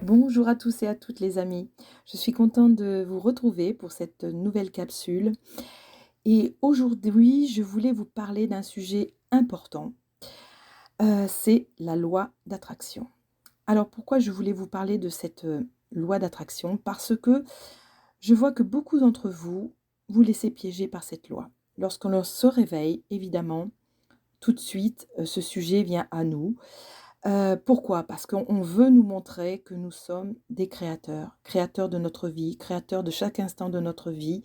Bonjour à tous et à toutes les amis. Je suis contente de vous retrouver pour cette nouvelle capsule. Et aujourd'hui, je voulais vous parler d'un sujet important. C'est la loi d'attraction. Alors pourquoi je voulais vous parler de cette loi d'attraction? Parce que je vois que beaucoup d'entre vous vous laissez piéger par cette loi. Lorsqu'on se réveille, évidemment, tout de suite, ce sujet vient à nous. Pourquoi? Parce qu'on veut nous montrer que nous sommes des créateurs, créateurs de notre vie, créateurs de chaque instant de notre vie,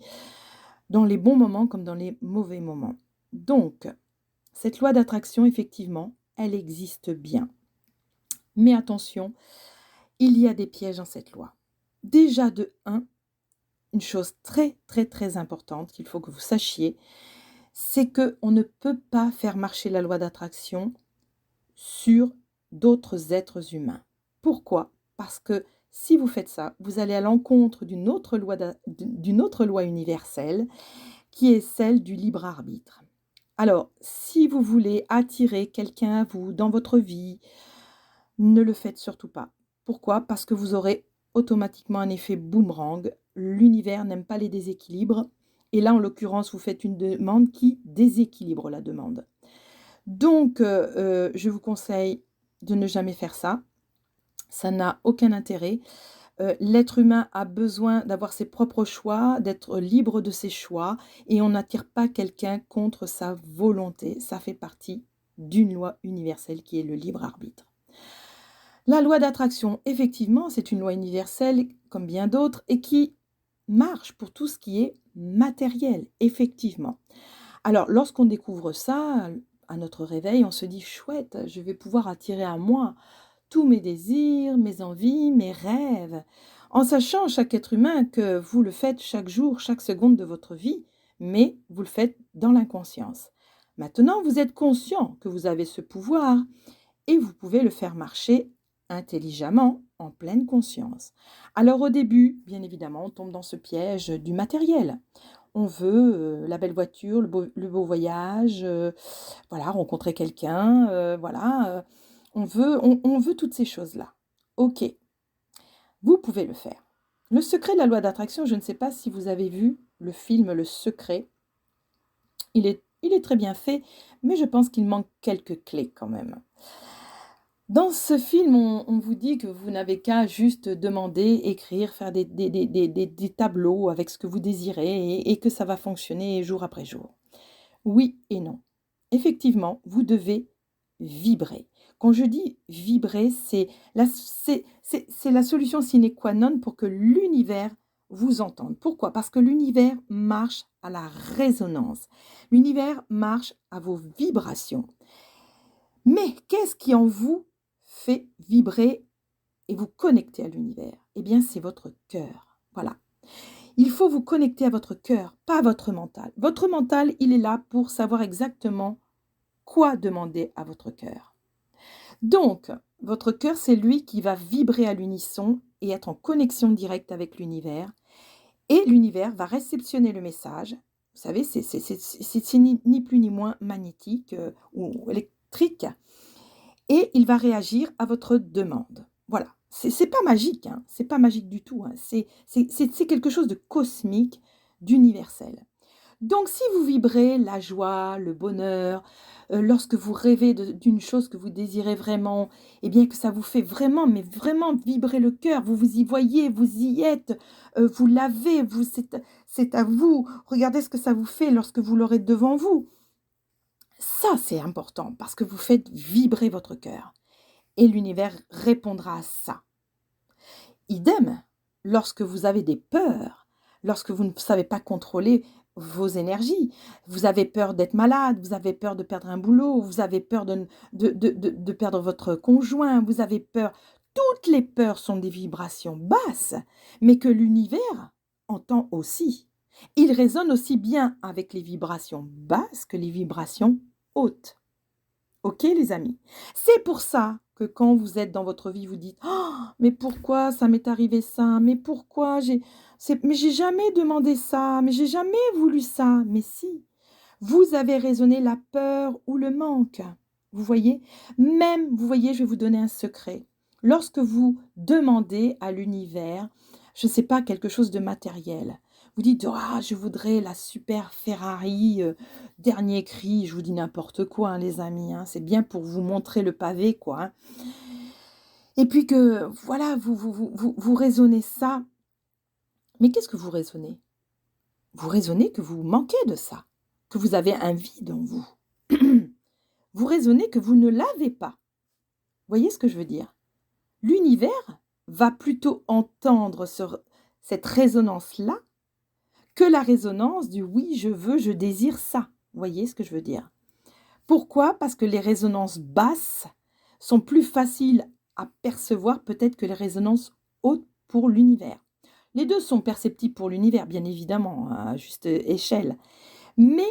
dans les bons moments comme dans les mauvais moments. Donc, cette loi d'attraction, effectivement, elle existe bien. Mais attention, il y a des pièges dans cette loi. Déjà de un, une chose très, très, très importante qu'il faut que vous sachiez, c'est qu'on ne peut pas faire marcher la loi d'attraction sur d'autres êtres humains. Pourquoi? Parce que si vous faites ça, vous allez à l'encontre d'une autre loi universelle qui est celle du libre arbitre. Alors, si vous voulez attirer quelqu'un à vous dans votre vie, ne le faites surtout pas. Pourquoi? Parce que vous aurez automatiquement un effet boomerang. L'univers n'aime pas les déséquilibres. Et là, en l'occurrence, vous faites une demande qui déséquilibre la demande. Donc, je vous conseille de ne jamais faire ça. Ça n'a aucun intérêt. L'être humain a besoin d'avoir ses propres choix, d'être libre de ses choix et on n'attire pas quelqu'un contre sa volonté. Ça fait partie d'une loi universelle qui est le libre arbitre. La loi d'attraction, effectivement, c'est une loi universelle comme bien d'autres et qui marche pour tout ce qui est matériel, effectivement. Alors, lorsqu'on découvre ça, à notre réveil, on se dit: «Chouette, je vais pouvoir attirer à moi tous mes désirs, mes envies, mes rêves». En sachant, chaque être humain, que vous le faites chaque jour, chaque seconde de votre vie, mais vous le faites dans l'inconscience. Maintenant, vous êtes conscient que vous avez ce pouvoir et vous pouvez le faire marcher intelligemment, en pleine conscience. Alors au début, bien évidemment, on tombe dans ce piège du matériel. On veut, la belle voiture, le beau voyage, voilà, rencontrer quelqu'un, voilà, on veut toutes ces choses-là. OK, vous pouvez le faire. Le secret de la loi d'attraction, je ne sais pas si vous avez vu le film Le Secret. Il est très bien fait, mais je pense qu'il manque quelques clés quand même. Dans ce film, on vous dit que vous n'avez qu'à juste demander, écrire, faire des tableaux avec ce que vous désirez et que ça va fonctionner jour après jour. Oui et non. Effectivement, vous devez vibrer. Quand je dis vibrer, c'est la solution sine qua non pour que l'univers vous entende. Pourquoi? Parce que l'univers marche à la résonance. L'univers marche à vos vibrations. Mais qu'est-ce qui en vous fait vibrer et vous connecter à l'univers? Eh bien, c'est votre cœur. Voilà. Il faut vous connecter à votre cœur, pas à votre mental. Votre mental, il est là pour savoir exactement quoi demander à votre cœur. Donc, votre cœur, c'est lui qui va vibrer à l'unisson et être en connexion directe avec l'univers. Et l'univers va réceptionner le message. Vous savez, c'est ni plus ni moins magnétique ou électrique. Et il va réagir à votre demande. Voilà. C'est pas magique, hein. C'est pas magique du tout, hein. C'est quelque chose de cosmique, d'universel. Donc si vous vibrez la joie, le bonheur, lorsque vous rêvez d'une chose que vous désirez vraiment, et bien que ça vous fait vraiment, mais vraiment vibrer le cœur, vous vous y voyez, vous y êtes, vous l'avez, c'est à vous. Regardez ce que ça vous fait lorsque vous l'aurez devant vous. Ça, c'est important parce que vous faites vibrer votre cœur et l'univers répondra à ça. Idem, lorsque vous avez des peurs, lorsque vous ne savez pas contrôler vos énergies, vous avez peur d'être malade, vous avez peur de perdre un boulot, vous avez peur de perdre votre conjoint, vous avez peur. Toutes les peurs sont des vibrations basses, mais que l'univers entend aussi. Il résonne aussi bien avec les vibrations basses que les vibrations hautes. OK les amis? C'est pour ça que quand vous êtes dans votre vie, vous dites: «Oh, mais pourquoi ça m'est arrivé ça? Mais pourquoi mais j'ai jamais demandé ça, mais j'ai jamais voulu ça». Mais si, vous avez raisonné la peur ou le manque. Vous voyez? Même, vous voyez, je vais vous donner un secret. Lorsque vous demandez à l'univers, je ne sais pas, quelque chose de matériel, vous dites: «Ah, je voudrais la super Ferrari, dernier cri», je vous dis n'importe quoi, hein, les amis, hein, c'est bien pour vous montrer le pavé, quoi, hein. Et puis que voilà, vous raisonnez ça, mais qu'est-ce que vous raisonnez? Vous raisonnez que vous manquez de ça, que vous avez un vide en vous. Vous raisonnez que vous ne l'avez pas. Voyez ce que je veux dire? L'univers va plutôt entendre cette résonance-là que la résonance du «oui, je veux, je désire ça». Voyez ce que je veux dire? Pourquoi? Parce que les résonances basses sont plus faciles à percevoir peut-être que les résonances hautes pour l'univers. Les 2 sont perceptibles pour l'univers, bien évidemment, à juste échelle, mais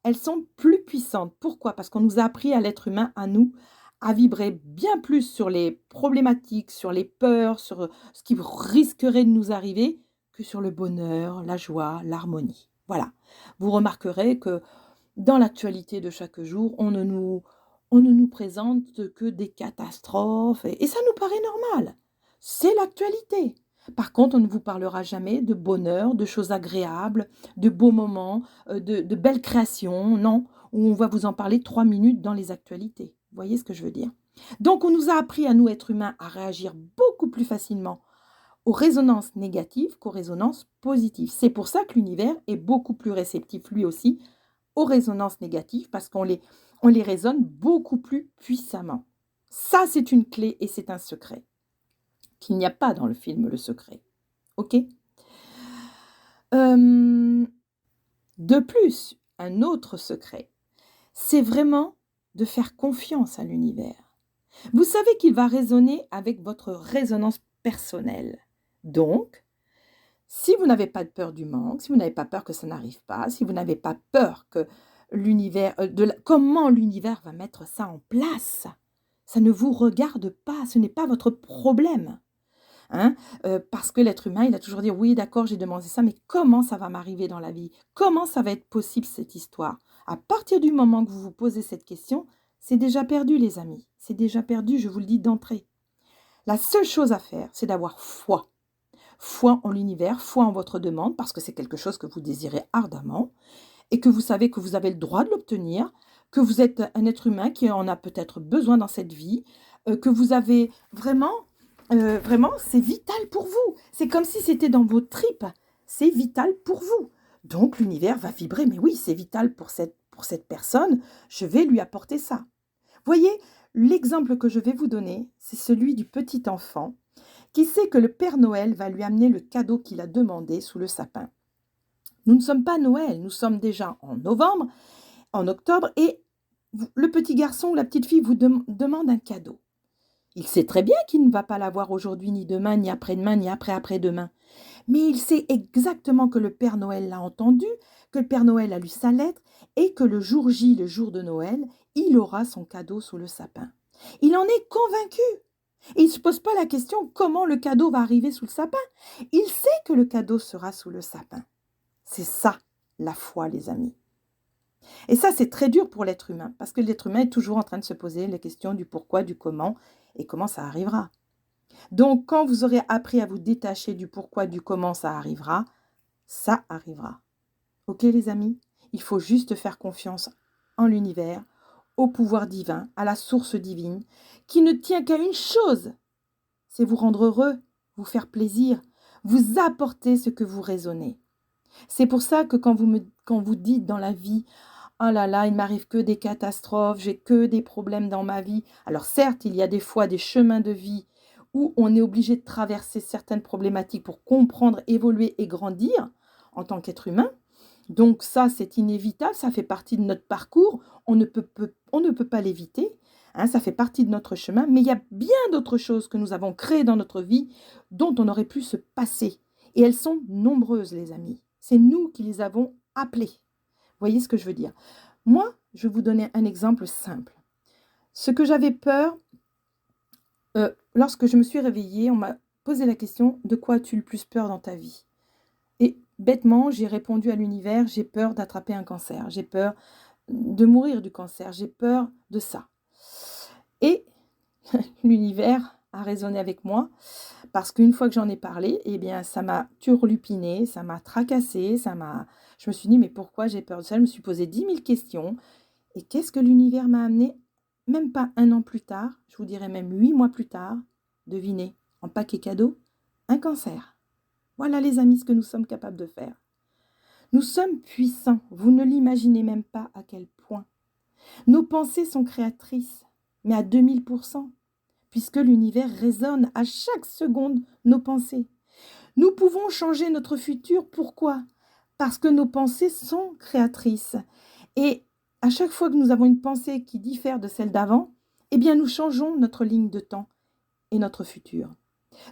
elles sont plus puissantes. Pourquoi? Parce qu'on nous a appris à l'être humain, à nous, à vibrer bien plus sur les problématiques, sur les peurs, sur, ce qui risquerait de nous arriver, que sur le bonheur, la joie, l'harmonie. Voilà. Vous remarquerez que dans l'actualité de chaque jour, on ne nous présente que des catastrophes et ça nous paraît normal. C'est l'actualité. Par contre, on ne vous parlera jamais de bonheur, de choses agréables, de beaux moments, de belles créations, non, où on va vous en parler 3 minutes dans les actualités. Vous voyez ce que je veux dire? Donc on nous a appris à nous, êtres humains, à réagir beaucoup plus facilement aux résonances négatives qu'aux résonances positives. C'est pour ça que l'univers est beaucoup plus réceptif lui aussi aux résonances négatives parce qu'on les résonne beaucoup plus puissamment. Ça, c'est une clé et c'est un secret qu'il n'y a pas dans le film Le Secret. OK? Hem, de plus, un autre secret, c'est vraiment de faire confiance à l'univers. Vous savez qu'il va résonner avec votre résonance personnelle. Donc, si vous n'avez pas de peur du manque, si vous n'avez pas peur que ça n'arrive pas, si vous n'avez pas peur que l'univers, comment l'univers va mettre ça en place, ça ne vous regarde pas, ce n'est pas votre problème, hein. Parce que l'être humain, il a toujours dit: «Oui, d'accord, j'ai demandé ça, mais comment ça va m'arriver dans la vie? Comment ça va être possible cette histoire?» À partir du moment que vous vous posez cette question, c'est déjà perdu les amis, c'est déjà perdu, je vous le dis d'entrée. La seule chose à faire, c'est d'avoir foi. Foi en l'univers, foi en votre demande, parce que c'est quelque chose que vous désirez ardemment et que vous savez que vous avez le droit de l'obtenir, que vous êtes un être humain qui en a peut-être besoin dans cette vie, que vous avez vraiment, vraiment, c'est vital pour vous. C'est comme si c'était dans vos tripes. C'est vital pour vous. Donc l'univers va vibrer, mais oui, c'est vital pour cette personne, je vais lui apporter ça. Voyez, l'exemple que je vais vous donner, c'est celui du petit enfant qui sait que le Père Noël va lui amener le cadeau qu'il a demandé sous le sapin. Nous ne sommes pas Noël, nous sommes déjà en novembre, en octobre, et le petit garçon ou la petite fille vous demande un cadeau. Il sait très bien qu'il ne va pas l'avoir aujourd'hui, ni demain, ni après-demain, ni après-après-demain. Mais il sait exactement que le Père Noël l'a entendu, que le Père Noël a lu sa lettre, et que le jour J, le jour de Noël, il aura son cadeau sous le sapin. Il en est convaincu. Et il ne se pose pas la question comment le cadeau va arriver sous le sapin. Il sait que le cadeau sera sous le sapin. C'est ça, la foi, les amis. Et ça, c'est très dur pour l'être humain, parce que l'être humain est toujours en train de se poser les questions du pourquoi, du comment, et comment ça arrivera. Donc, quand vous aurez appris à vous détacher du pourquoi, du comment ça arrivera, ça arrivera. OK, les amis? Il faut juste faire confiance en l'univers, au pouvoir divin, à la source divine, qui ne tient qu'à une chose, c'est vous rendre heureux, vous faire plaisir, vous apporter ce que vous raisonnez. C'est pour ça que quand vous dites dans la vie: «Oh là là, il m'arrive que des catastrophes, j'ai que des problèmes dans ma vie». Alors certes, il y a des fois des chemins de vie où on est obligé de traverser certaines problématiques pour comprendre, évoluer et grandir en tant qu'être humain. Donc ça, c'est inévitable, ça fait partie de notre parcours, on ne peut pas l'éviter, hein, ça fait partie de notre chemin, mais il y a bien d'autres choses que nous avons créées dans notre vie dont on aurait pu se passer. Et elles sont nombreuses, les amis. C'est nous qui les avons appelées. Vous voyez ce que je veux dire? Moi, je vais vous donner un exemple simple. Ce que j'avais peur, lorsque je me suis réveillée, on m'a posé la question: «De quoi as-tu le plus peur dans ta vie?» Et bêtement, j'ai répondu à l'univers: «J'ai peur d'attraper un cancer, j'ai peur de mourir du cancer, j'ai peur de ça». Et l'univers à raisonner avec moi parce qu'une fois que j'en ai parlé, eh bien, ça m'a turlupiné, ça m'a tracassé, je me suis dit: «Mais pourquoi j'ai peur de ça?» Je me suis posé 10 000 questions et qu'est-ce que l'univers m'a amené? Même pas 1 an plus tard, je vous dirais même 8 mois plus tard, devinez, en paquet cadeau, un cancer. Voilà les amis ce que nous sommes capables de faire. Nous sommes puissants, vous ne l'imaginez même pas à quel point. Nos pensées sont créatrices, mais à 2000%, puisque l'univers résonne à chaque seconde nos pensées. Nous pouvons changer notre futur, pourquoi? Parce que nos pensées sont créatrices. Et à chaque fois que nous avons une pensée qui diffère de celle d'avant, eh bien nous changeons notre ligne de temps et notre futur.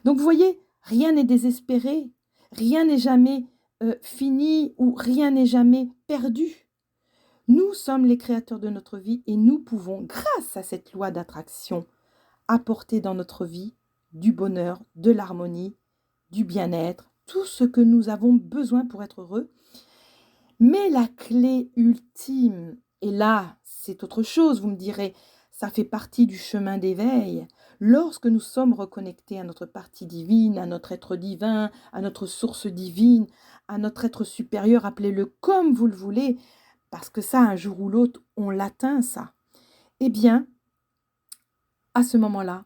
Donc vous voyez, rien n'est désespéré, rien n'est jamais fini ou rien n'est jamais perdu. Nous sommes les créateurs de notre vie et nous pouvons, grâce à cette loi d'attraction, apporter dans notre vie du bonheur, de l'harmonie, du bien-être, tout ce que nous avons besoin pour être heureux. Mais la clé ultime, et là, c'est autre chose, vous me direz, ça fait partie du chemin d'éveil. Lorsque nous sommes reconnectés à notre partie divine, à notre être divin, à notre source divine, à notre être supérieur, appelez-le comme vous le voulez, parce que ça, un jour ou l'autre, on l'atteint, ça. Eh bien, à ce moment-là,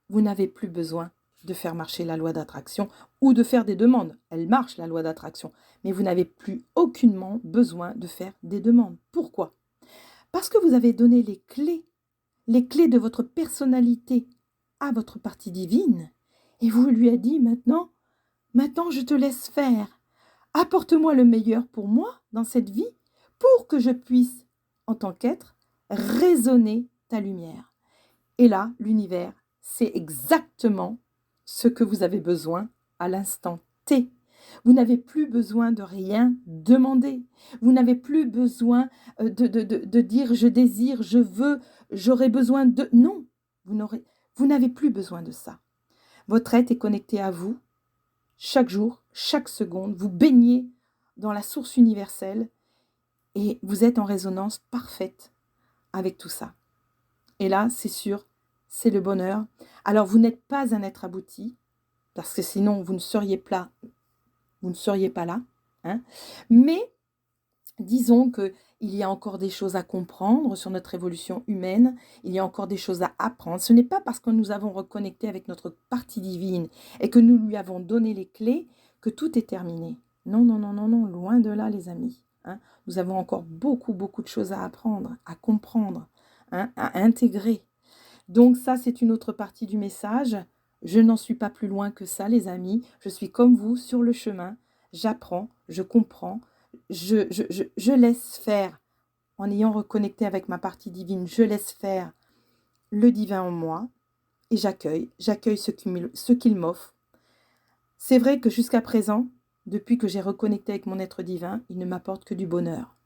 vous n'avez plus besoin de faire marcher la loi d'attraction ou de faire des demandes. Elle marche, la loi d'attraction, mais vous n'avez plus aucunement besoin de faire des demandes. Pourquoi? Parce que vous avez donné les clés de votre personnalité à votre partie divine, et vous lui avez dit maintenant je te laisse faire. Apporte-moi le meilleur pour moi dans cette vie, pour que je puisse, en tant qu'être, raisonner ta lumière. Et là, l'univers, c'est exactement ce que vous avez besoin à l'instant T. Vous n'avez plus besoin de rien demander. Vous n'avez plus besoin de dire je désire, je veux, j'aurai besoin de... Non, vous n'avez plus besoin de ça. Votre être est connecté à vous chaque jour, chaque seconde. Vous baignez dans la source universelle et vous êtes en résonance parfaite avec tout ça. Et là, c'est sûr, c'est le bonheur. Alors, vous n'êtes pas un être abouti, parce que sinon, vous ne seriez pas là. Hein. Mais, disons qu'il y a encore des choses à comprendre sur notre évolution humaine, il y a encore des choses à apprendre. Ce n'est pas parce que nous avons reconnecté avec notre partie divine et que nous lui avons donné les clés que tout est terminé. Non, non, non, non, non, loin de là, les amis. Hein. Nous avons encore beaucoup, beaucoup de choses à apprendre, à comprendre, à intégrer. Donc ça, c'est une autre partie du message. Je n'en suis pas plus loin que ça, les amis. Je suis comme vous, sur le chemin. J'apprends, je comprends, je laisse faire. En ayant reconnecté avec ma partie divine, je laisse faire le divin en moi et j'accueille ce qu'il m'offre. C'est vrai que jusqu'à présent, depuis que j'ai reconnecté avec mon être divin, il ne m'apporte que du bonheur.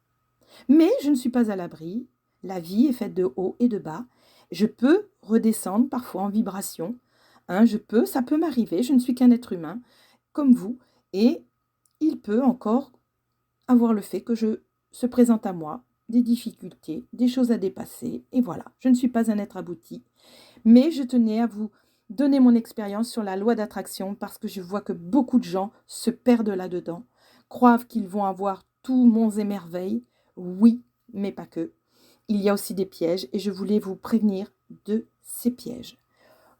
Mais je ne suis pas à l'abri. La vie est faite de hauts et de bas. Je peux redescendre parfois en vibration. Ça peut m'arriver. Je ne suis qu'un être humain, comme vous. Et il peut encore avoir le fait que se présente à moi des difficultés, des choses à dépasser. Et voilà, je ne suis pas un être abouti. Mais je tenais à vous donner mon expérience sur la loi d'attraction parce que je vois que beaucoup de gens se perdent là-dedans, croient qu'ils vont avoir tout monts et merveilles. Oui, mais pas que. Il y a aussi des pièges et je voulais vous prévenir de ces pièges.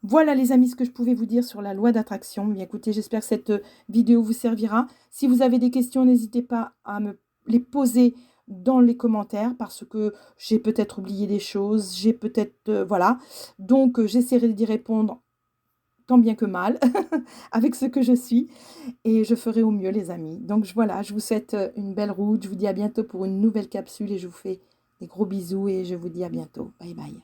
Voilà les amis ce que je pouvais vous dire sur la loi d'attraction. Bien écoutez, j'espère que cette vidéo vous servira. Si vous avez des questions, n'hésitez pas à me les poser dans les commentaires parce que j'ai peut-être oublié des choses, j'ai peut-être... voilà. Donc j'essaierai d'y répondre tant bien que mal avec ce que je suis et je ferai au mieux les amis. Donc voilà, je vous souhaite une belle route. Je vous dis à bientôt pour une nouvelle capsule et je vous fais des gros bisous et je vous dis à bientôt. Bye bye.